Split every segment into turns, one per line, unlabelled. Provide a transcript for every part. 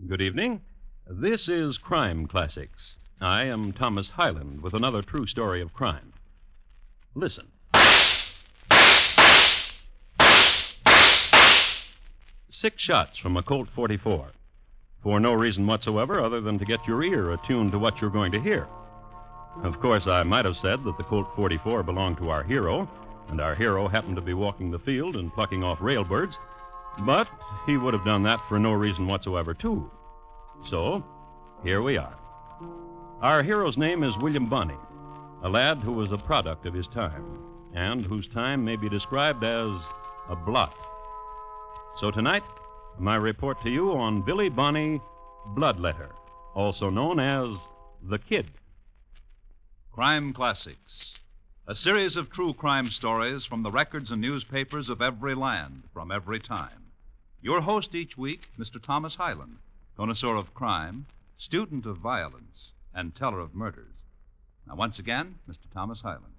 Good evening. This is Crime Classics. I am Thomas Hyland with another true story of crime. Listen. 6 shots from a Colt 44. For no reason whatsoever other than to get your ear attuned to what you're going to hear. Of course, I might have said that the Colt 44 belonged to our hero, and our hero happened to be walking the field and plucking off railbirds, but he would have done that for no reason whatsoever, too. So, here we are. Our hero's name is William Bonney, a lad who was a product of his time, and whose time may be described as a blot. So tonight, my report to you on Billy Bonney, Bloodletter, also known as The Kid.
Crime Classics, a series of true crime stories from the records and newspapers of every land, from every time. Your host each week, Mr. Thomas Hyland, connoisseur of crime, student of violence, and teller of murders. Now, once again, Mr. Thomas Hyland.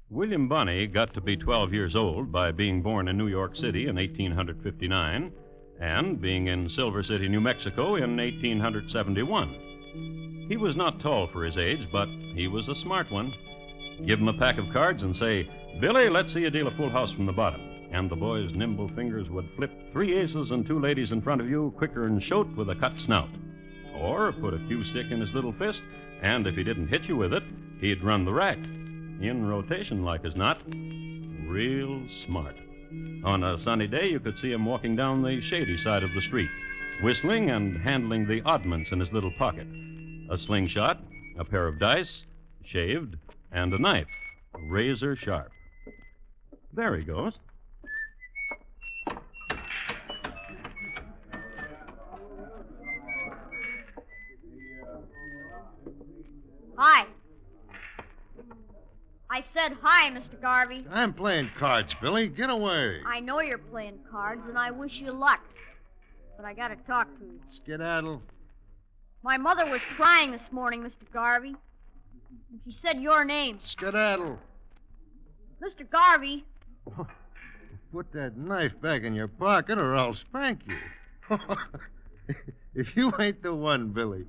William Bonney got to be 12 years old by being born in New York City in 1859 and being in Silver City, New Mexico in 1871. He was not tall for his age, but he was a smart one. Give him a pack of cards and say, "Billy, let's see you deal a full house from the bottom." And the boy's nimble fingers would flip 3 aces and 2 ladies in front of you quicker'n shote with a cut snout. Or put a cue stick in his little fist, and if he didn't hit you with it, he'd run the rack. In rotation, like as not. Real smart. On a sunny day, you could see him walking down the shady side of the street, whistling and handling the oddments in his little pocket. A slingshot, a pair of dice, shaved, and a knife, razor sharp. There he goes.
Hi. I said hi, Mr. Garvey.
I'm playing cards, Billy. Get away.
I know you're playing cards, and I wish you luck. But I gotta talk to you.
Skedaddle.
My mother was crying this morning, Mr. Garvey. And she said your name.
Skedaddle.
Mr. Garvey.
Put that knife back in your pocket or I'll spank you. If you ain't the one, Billy.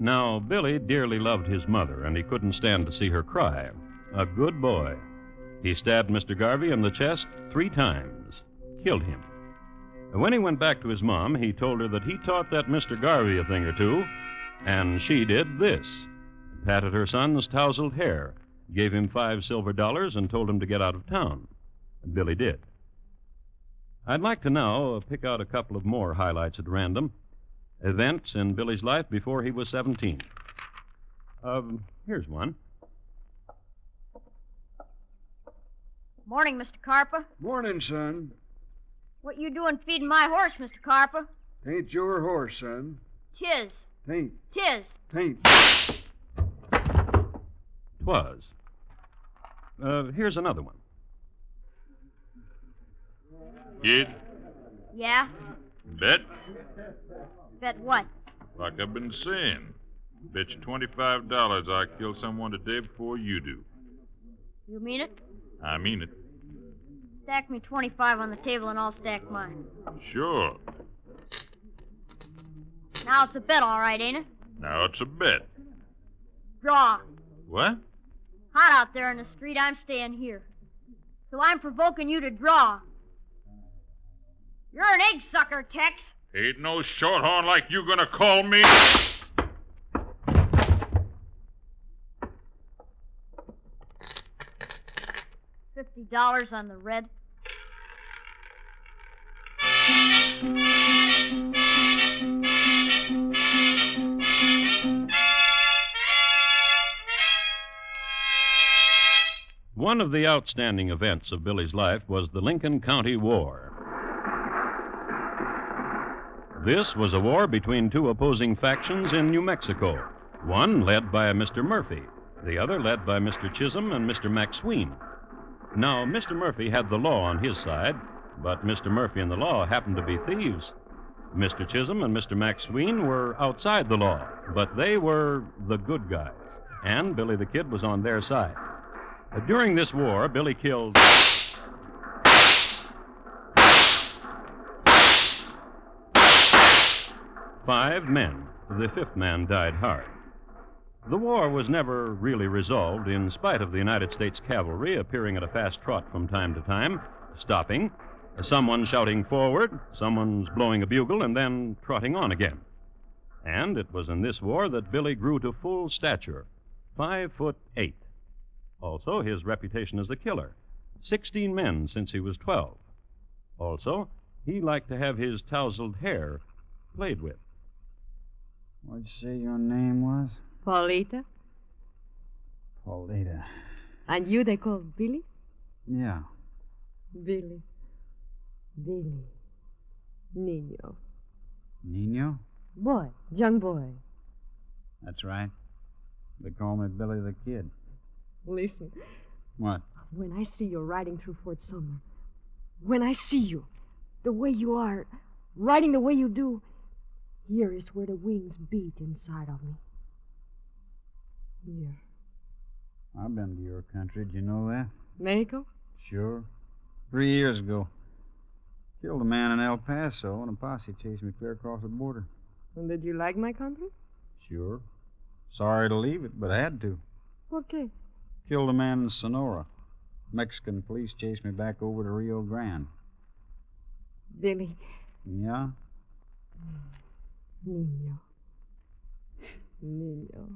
Now, Billy dearly loved his mother, and he couldn't stand to see her cry. A good boy. He stabbed Mr. Garvey in the chest 3 times. Killed him. And when he went back to his mom, he told her that he taught that Mr. Garvey a thing or two, and she did this. Patted her son's tousled hair, gave him $5 silver, and told him to get out of town. Billy did. I'd like to now pick out a couple of more highlights at random. Events in Billy's life before he was 17. Here's one.
Morning, Mr. Carpa.
Morning, son.
What you doing feeding my horse, Mr. Carpa?
Tain't your horse, son.
Tis.
Tain't.
Tis.
Tain't.
'Twas. Here's another one.
Kid,
Yeah?
bet?
Bet what?
Like I've been saying. Bet you $25 I kill someone today before you do.
You mean it?
I mean it.
Stack me 25 on the table and I'll stack mine.
Sure.
Now it's a bet, all right, ain't it?
Now it's a bet.
Draw.
What?
Hot out there in the street, I'm staying here. So I'm provoking you to draw. You're an egg sucker, Tex.
Ain't no shorthorn like you gonna call me.
$50 on the red.
One of the outstanding events of Billy's life was the Lincoln County War. This was a war between two opposing factions in New Mexico, one led by Mr. Murphy, the other led by Mr. Chisholm and Mr. McSween. Now, Mr. Murphy had the law on his side, but Mr. Murphy and the law happened to be thieves. Mr. Chisholm and Mr. McSween were outside the law, but they were the good guys, and Billy the Kid was on their side. During this war, Billy killed 5 men. The 5th man died hard. The war was never really resolved, in spite of the United States cavalry appearing at a fast trot from time to time, stopping, someone shouting forward, someone's blowing a bugle, and then trotting on again. And it was in this war that Billy grew to full stature, 5'8". Also, his reputation as a killer, 16 men since he was 12. Also, he liked to have his tousled hair played with.
What'd you say your name was?
Paulita?
Paulita.
And you they call Billy?
Yeah.
Billy. Billy. Nino.
Nino?
Boy. Young boy.
That's right. They call me Billy the Kid.
Listen.
What?
When I see you riding through Fort Sumner, when I see you, the way you are, riding the way you do, here is where the wings beat inside of me. Here.
I've been to your country. Did you know that?
Mexico?
Sure. 3 years ago. Killed a man in El Paso, and a posse chased me clear across the border.
And did you like my country?
Sure. Sorry to leave it, but I had to.
Por qué?
Killed a man in Sonora. Mexican police chased me back over to Rio Grande.
Billy.
Yeah?
Nino. Nino.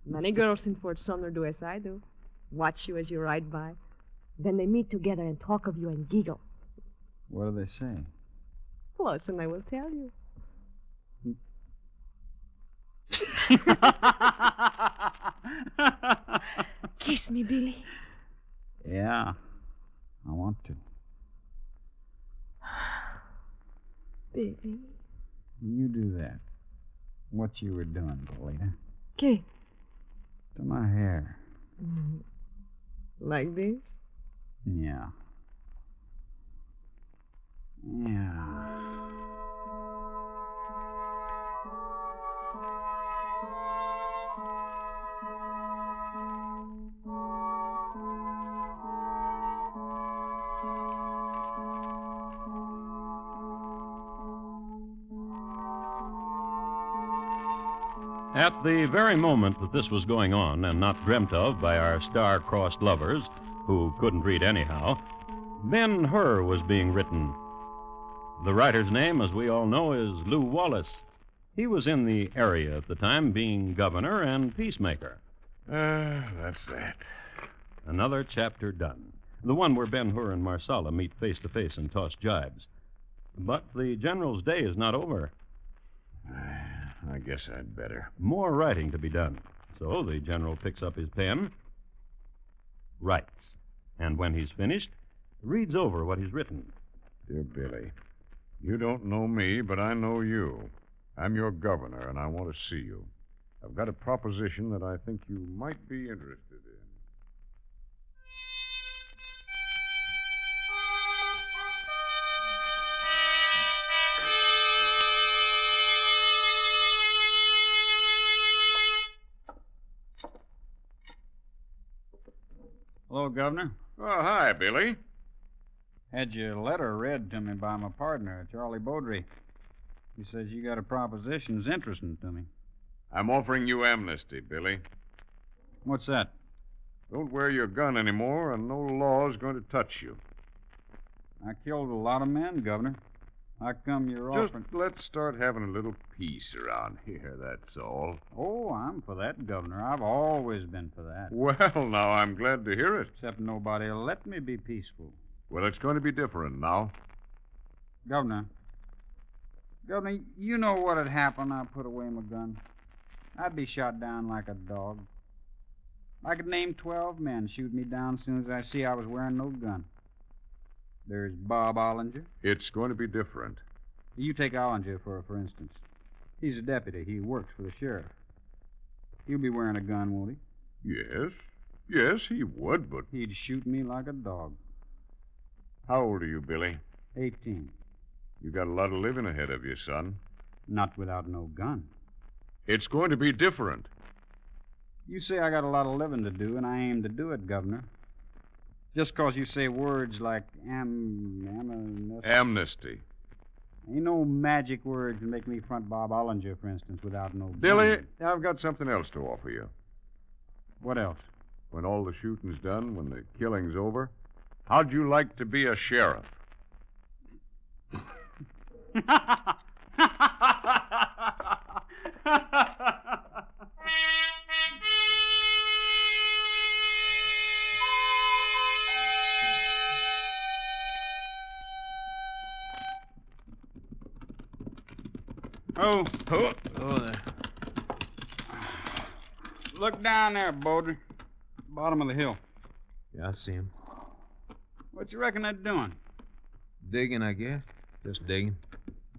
Many girls in Fort Sumner do as I do. Watch you as you ride by. Then they meet together and talk of you and giggle.
What do they say?
Listen, I will tell you. Kiss me, Billy.
Yeah, I want to.
Billy.
You do that. What you were doing, Paulita.
¿Qué?
To my hair.
Like this?
Yeah. Yeah.
At the very moment that this was going on, and not dreamt of by our star-crossed lovers, who couldn't read anyhow, Ben-Hur was being written. The writer's name, as we all know, is Lew Wallace. He was in the area at the time, being governor and peacemaker.
That's that.
Another chapter done. The one where Ben-Hur and Marsala meet face to face and toss jibes. But the general's day is not over.
I guess I'd better.
More writing to be done. So the general picks up his pen, writes, and when he's finished, reads over what he's written.
Dear Billy, you don't know me, but I know you. I'm your governor, and I want to see you. I've got a proposition that I think you might be interested in.
Hello, Governor.
Oh, hi, Billy.
Had your letter read to me by my partner, Charlie Beaudry. He says you got a proposition that's interesting to me.
I'm offering you amnesty, Billy.
What's that?
Don't wear your gun anymore, and no law is going to touch you.
I killed a lot of men, Governor. How come you're
Just
offering...
let's start having a little peace around here, that's all.
Oh, I'm for that, Governor. I've always been for that.
Well, now, I'm glad to hear it.
Except nobody will let me be peaceful.
Well, it's going to be different now.
Governor, you know what'd happen I put away my gun? I'd be shot down like a dog. I could name 12 men shoot me down as soon as I see I was wearing no gun. There's Bob Ollinger.
It's going to be different.
You take Ollinger, for instance. He's a deputy. He works for the sheriff. He'll be wearing a gun, won't he?
Yes. Yes, he would, but...
He'd shoot me like a dog.
How old are you, Billy?
18.
You got a lot of living ahead of you, son.
Not without no gun.
It's going to be different.
You say I got a lot of living to do, and I aim to do it, Governor. Just 'cause you say words like
Amnesty.
Ain't no magic words to make me front Bob Ollinger, for instance, without no
Billy,
gun.
I've got something else to offer you.
What else?
When all the shooting's done, when the killing's over, how'd you like to be a sheriff?
Oh,
there.
look down there, Baudry. Bottom of the hill.
Yeah, I see him.
What you reckon they're doing?
Digging, I guess. Just digging.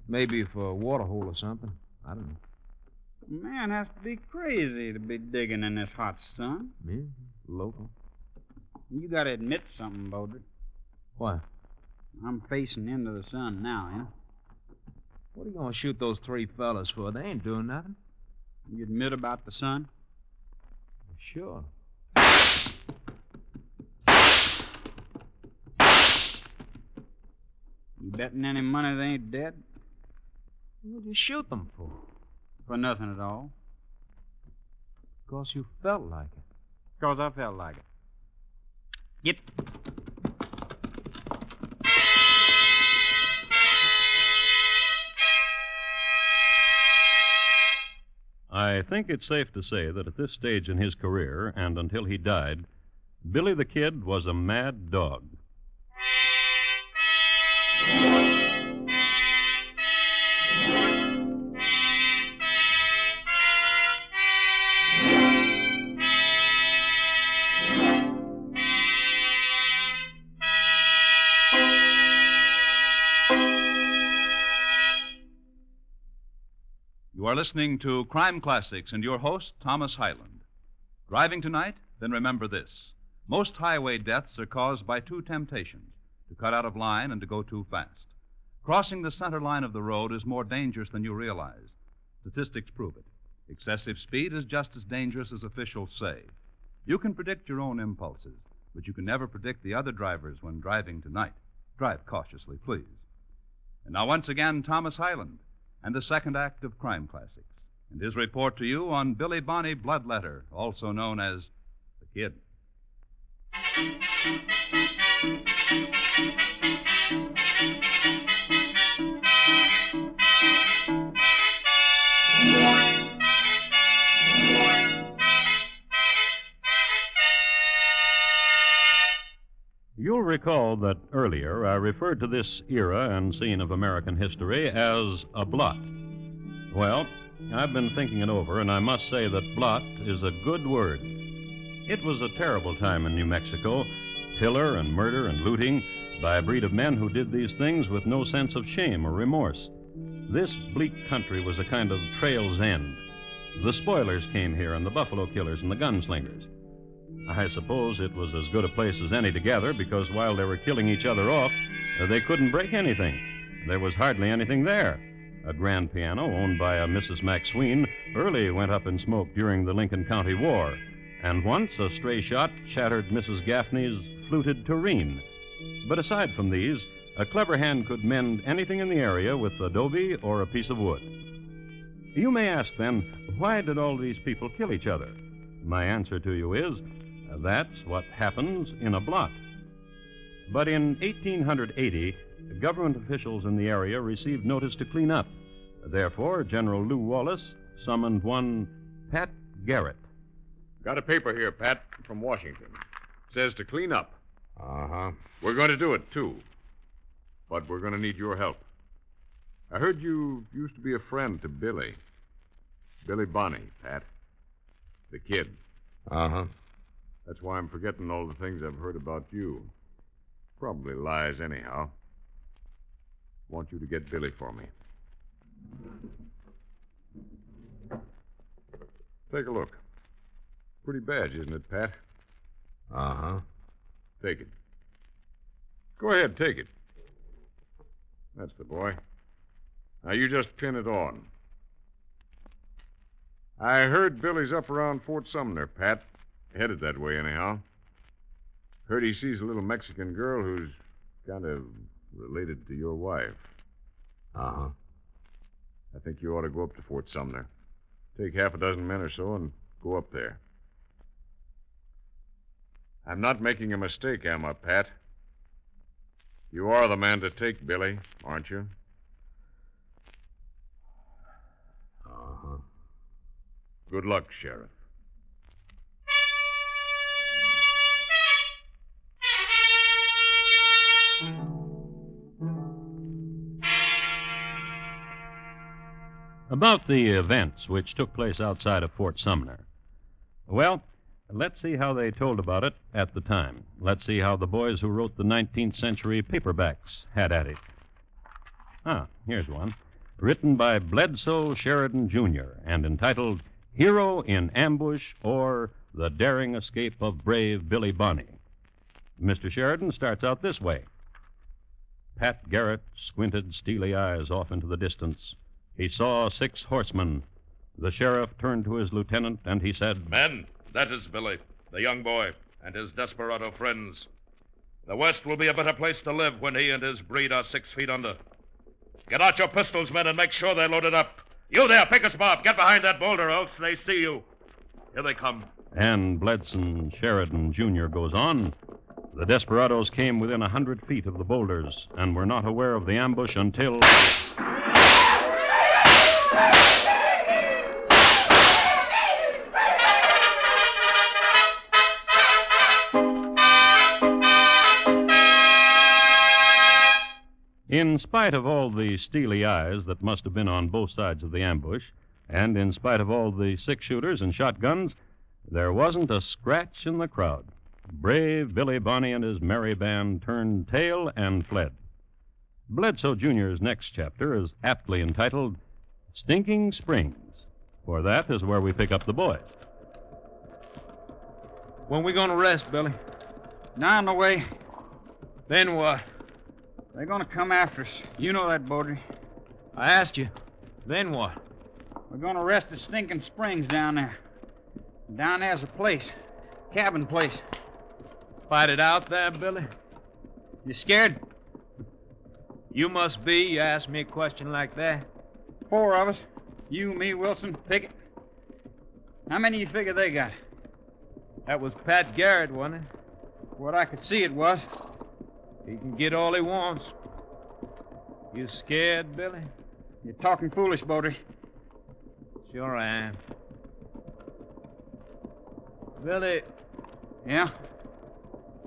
Maybe for a water hole or something. I don't know.
Man has to be crazy to be digging in this hot sun.
Me? Local.
You gotta admit something, Baudry.
What?
I'm facing into the sun now, you know?
What are you going to shoot those three fellas for? They ain't doing nothing.
You admit about the sun?
Sure.
You betting any money they ain't dead?
What'd you shoot them for?
For nothing at all.
'Cause you felt like it.
'Cause I felt like it. Get.
I think it's safe to say that at this stage in his career, and until he died, Billy the Kid was a mad dog.
You are listening to Crime Classics and your host, Thomas Hyland. Driving tonight? Then remember this. Most highway deaths are caused by two temptations, to cut out of line and to go too fast. Crossing the center line of the road is more dangerous than you realize. Statistics prove it. Excessive speed is just as dangerous as officials say. You can predict your own impulses, but you can never predict the other drivers when driving tonight. Drive cautiously, please. And now, once again, Thomas Hyland and the second act of Crime Classics, and his report to you on Billy Bonney Bloodletter, also known as the Kid.
You'll recall that earlier I referred to this era and scene of American history as a blot. Well, I've been thinking it over, and I must say that blot is a good word. It was a terrible time in New Mexico, pillar and murder and looting by a breed of men who did these things with no sense of shame or remorse. This bleak country was a kind of trail's end. The spoilers came here, and the buffalo killers and the gunslingers. I suppose it was as good a place as any to gather, because while they were killing each other off, they couldn't break anything. There was hardly anything there. A grand piano owned by a Mrs. McSween early went up in smoke during the Lincoln County War, and once a stray shot shattered Mrs. Gaffney's fluted tureen. But aside from these, a clever hand could mend anything in the area with adobe or a piece of wood. You may ask, then, why did all these people kill each other? My answer to you is, that's what happens in a blot. But in 1880, government officials in the area received notice to clean up. Therefore, General Lew Wallace summoned one Pat Garrett.
Got a paper here, Pat, from Washington. Says to clean up. Uh-huh. We're going to do it, too. But we're going to need your help. I heard you used to be a friend to Billy. Billy Bonney, Pat. The Kid. Uh-huh. That's why I'm forgetting all the things I've heard about you. Probably lies anyhow. Want you to get Billy for me. Take a look. Pretty badge, isn't it, Pat?
Uh-huh.
Take it. Go ahead, take it. That's the boy. Now, you just pin it on. I heard Billy's up around Fort Sumner, Pat. Headed that way, anyhow. Heard he sees a little Mexican girl who's kind of related to your wife.
Uh-huh.
I think you ought to go up to Fort Sumner. Take half a dozen men or so and go up there. I'm not making a mistake, am I, Pat? You are the man to take, Billy, aren't you?
Uh-huh.
Good luck, Sheriff.
About the events which took place outside of Fort Sumner. Well, let's see how they told about it at the time. Let's see how the boys who wrote the 19th century paperbacks had at it. Here's one. Written by Bledsoe Sheridan, Jr. and entitled Hero in Ambush or The Daring Escape of Brave Billy Bonney. Mr. Sheridan starts out this way. Pat Garrett squinted steely eyes off into the distance. He saw 6 horsemen. The sheriff turned to his lieutenant and he said,
Men, that is Billy, the young boy, and his desperado friends. The West will be a better place to live when he and his breed are 6 feet under. Get out your pistols, men, and make sure they're loaded up. You there, Pickus Bob, get behind that boulder, else they see you. Here they come.
And Bledsoe Sheridan, Jr. goes on. The desperados came within 100 feet of the boulders and were not aware of the ambush until... In spite of all the steely eyes that must have been on both sides of the ambush, and in spite of all the 6-shooters and shotguns, there wasn't a scratch in the crowd. Brave Billy Bonney and his merry band turned tail and fled. Bledsoe Jr.'s next chapter is aptly entitled Stinking Springs, for that is where we pick up the boys.
When we going to rest, Billy?
Now on the way.
Then what?
They're going to come after us. You know that, Baudry.
I asked you. Then what?
We're going to rest at Stinking Springs down there. Down there's a place. Cabin place.
Fight it out there, Billy?
You scared?
You must be. You asked me a question like that.
4 of us. You, me, Wilson, Pickett. How many you figure they got?
That was Pat Garrett, wasn't it?
What I could see it was.
He can get all he wants. You scared, Billy?
You're talking foolish, Baudry.
Sure I am. Billy.
Yeah?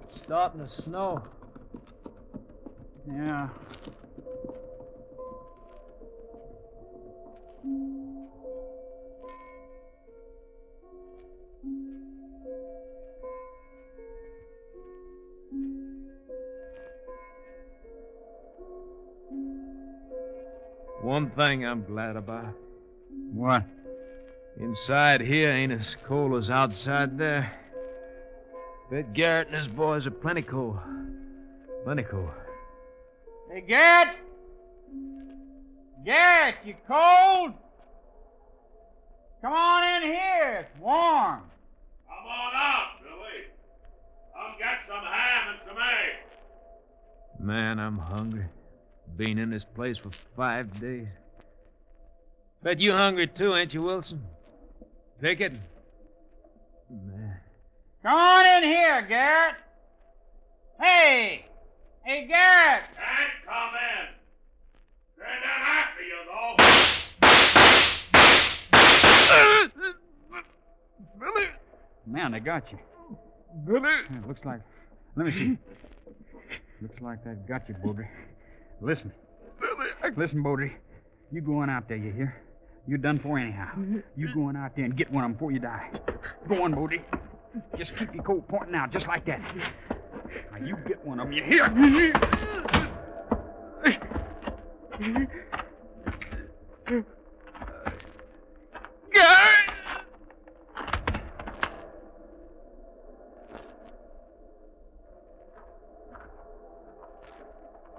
It's starting to snow.
Yeah.
One thing I'm glad about.
What?
Inside here ain't as cold as outside there. But Garrett and his boys are plenty cold. Plenty cold.
Hey, Garrett! Garrett, you cold? Come on in here. It's warm.
Come on out, Billy. Come get some ham and some eggs.
Man, I'm hungry. Been in this place for 5 days. Bet you hungry too, ain't you, Wilson? Pickett? Man.
Come on in here, Garrett. Hey! Hey, Garrett!
Can't come in. They're not after you, though.
Billy!
Man, they got you.
Billy!
It looks like... Let me see. Looks like that got you, Baudry. Listen.
Billy!
Listen, Baudry. You going out there, you hear? You're done for anyhow. You going out there and get one of them before you die. Go on, Baudry. Just keep your coat pointing out, just like that. Now, you get one of them, you hear?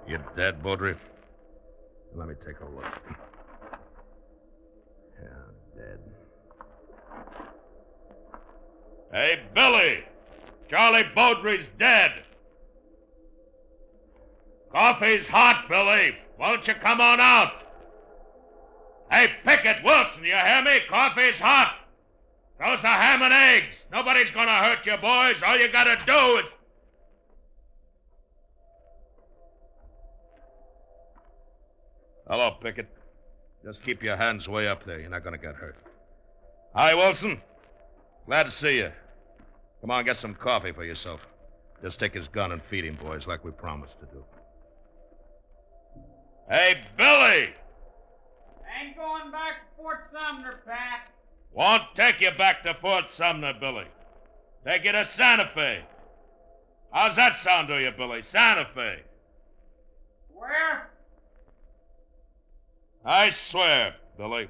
You dead, Baudry? Let me take a look. Yeah, dead. Hey, Billy! Charlie Baudry's dead. Coffee's hot, Billy. Won't you come on out? Hey, Pickett, Wilson, you hear me? Coffee's hot. So's the ham and eggs. Nobody's gonna hurt you, boys. All you gotta do is... Hello, Pickett. Just keep your hands way up there. You're not gonna get hurt. Hi, Wilson. Glad to see you. Come on, get some coffee for yourself. Just take his gun and feed him, boys, like we promised to do. Hey, Billy!
Ain't going back to Fort Sumner, Pat.
Won't take you back to Fort Sumner, Billy. Take you to Santa Fe. How's that sound to you, Billy? Santa Fe.
Where?
I swear, Billy.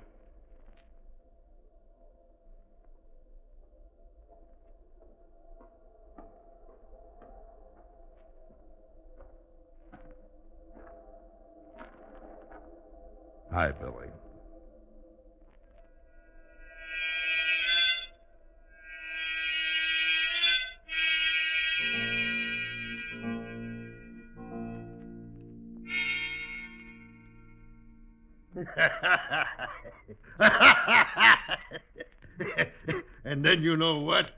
Hi, Billy.
And then you know what?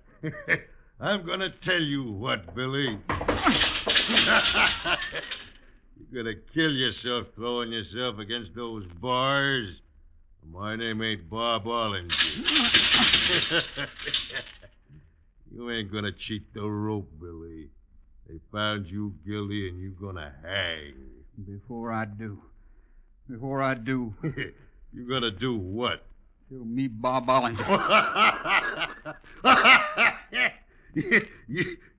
I'm gonna tell you what, Billy. You're gonna kill yourself throwing yourself against those bars. My name ain't Bob Ollinger. You ain't gonna cheat the rope, Billy. They found you guilty and you're gonna hang.
Before I do.
You're gonna do what?
Kill me, Bob Ollinger.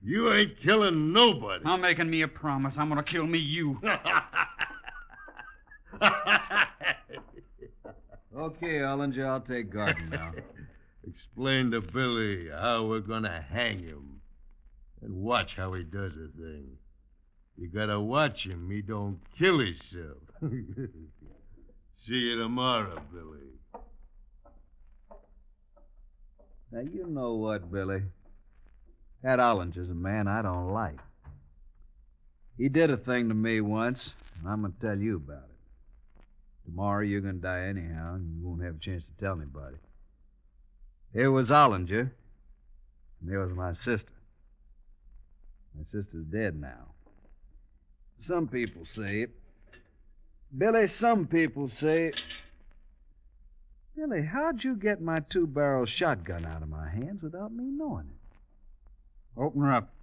You ain't killing nobody.
I'm making me a promise. I'm gonna kill me, you.
Okay, Ollinger, I'll take Garden now.
Explain to Billy how we're gonna hang him. And watch how he does the thing. You gotta watch him. He don't kill himself. See you tomorrow, Billy.
Now, you know what, Billy? That Ollinger's a man I don't like. He did a thing to me once, and I'm going to tell you about it. Tomorrow you're going to die anyhow, and you won't have a chance to tell anybody. Here was Ollinger, and there was my sister. My sister's dead now. Some people say, Billy, Billy, how'd you get my 2-barrel shotgun out of my hands without me knowing it?
Open her up.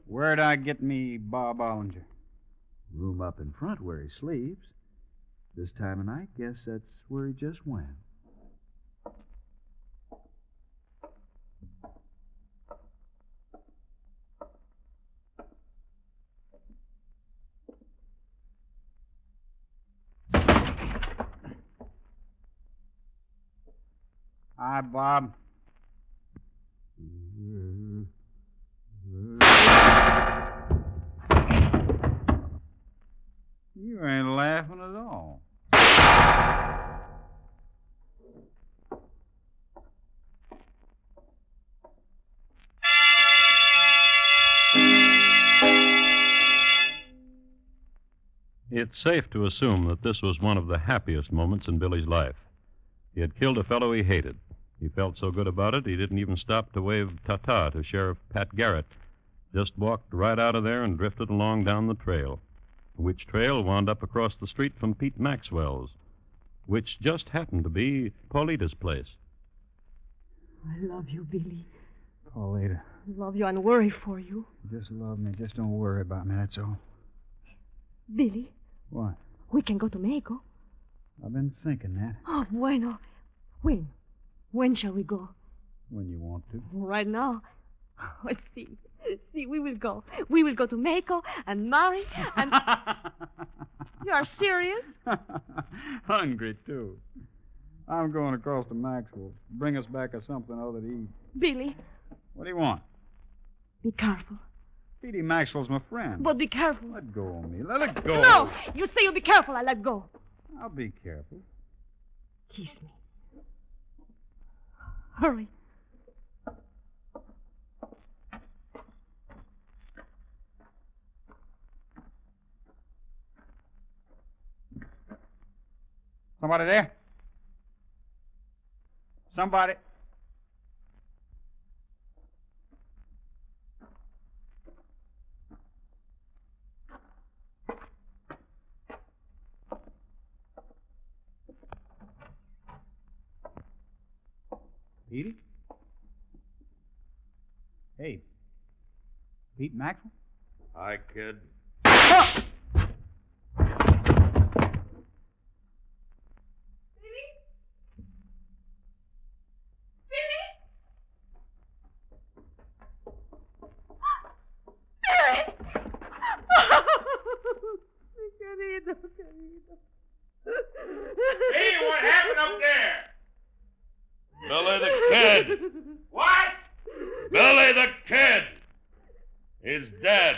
Where'd I get me Bob Ollinger?
Room up in front where he sleeps. This time of night, guess that's where he just went.
Hi, Bob. You ain't laughing at all.
It's safe to assume that this was one of the happiest moments in Billy's life. He had killed a fellow he hated. He felt so good about it, he didn't even stop to wave ta-ta to Sheriff Pat Garrett. Just walked right out of there and drifted along down the trail, which trail wound up across the street from Pete Maxwell's, which just happened to be Paulita's place.
I love you, Billy.
Paulita,
I love you and worry for you.
just love me. Just don't worry about me, that's all.
Billy,
What?
we can go to Mexico.
I've been thinking that.
Oh, bueno. When? When shall we go?
When you want to.
Right now. Oh, see, we will go. We will go to Mexico and marry and... You are serious?
Hungry, too. I'm going across to Maxwell's. Bring us back something other to eat.
Billy,
What do you want?
be careful.
Petey Maxwell's my friend.
But be careful.
Let go of me. Let it go.
No! You say you'll be careful. I let go.
I'll be careful.
Kiss me. Hurry.
Somebody there? Somebody. Petey? Hey. Pete Maxwell?
Hi, kid.
Hey, what happened up there?
Billy the Kid.
What?
Billy the Kid. He's dead.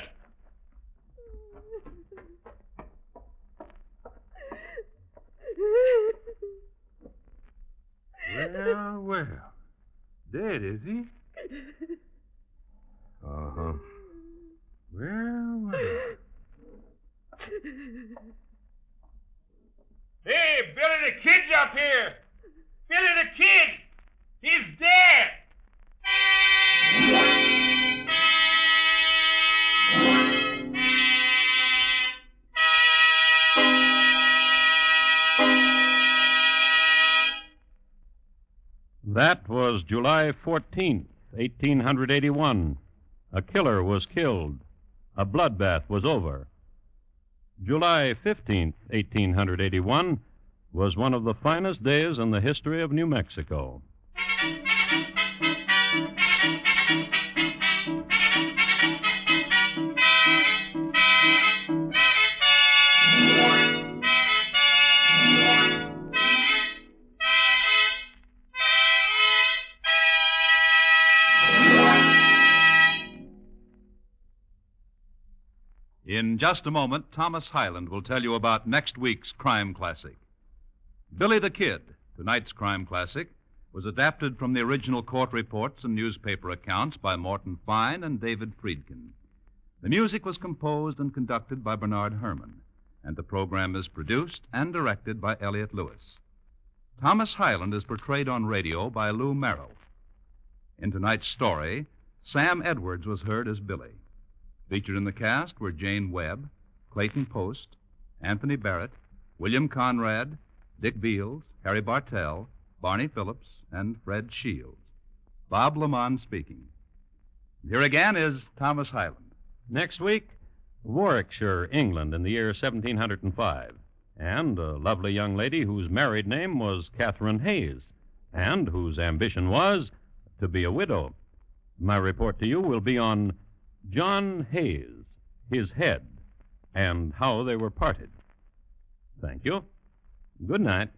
Well. Dead, is he?
Uh-huh.
Well.
Hey, Billy the Kid's up here. Billy the Kid. He's dead.
That was July 14th, 1881. A killer was killed. A bloodbath was over. July 15th, 1881, was one of the finest days in the history of New Mexico.
In just a moment, Thomas Hyland will tell you about next week's crime classic. Billy the Kid, tonight's crime classic, was adapted from the original court reports and newspaper accounts by Morton Fine and David Friedkin. The music was composed and conducted by Bernard Herrmann, and the program is produced and directed by Elliott Lewis. Thomas Hyland is portrayed on radio by Lou Merrill. In tonight's story, Sam Edwards was heard as Billy. Featured in the cast were Jane Webb, Clayton Post, Anthony Barrett, William Conrad, Dick Beals, Harry Bartell, Barney Phillips, and Fred Shields. Bob Lamont speaking. Here again is Thomas Hyland.
Next week, Warwickshire, England, in the year 1705, and a lovely young lady whose married name was Catherine Hayes, and whose ambition was to be a widow. My report to you will be on John Hayes, his head, and how they were parted. Thank you. Good night.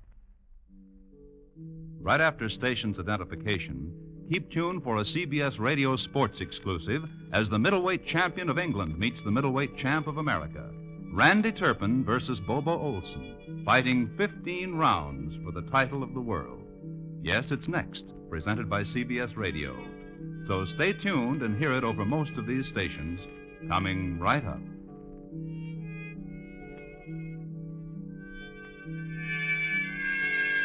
Right after station's identification, keep tuned for a CBS Radio Sports exclusive as the middleweight champion of England meets the middleweight champ of America. Randy Turpin versus Bobo Olson, fighting 15 rounds for the title of the world. Yes, it's next, presented by CBS Radio. So stay tuned and hear it over most of these stations, coming right up.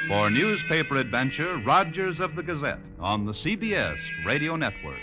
For newspaper adventure, Rogers of the Gazette on the CBS Radio Network.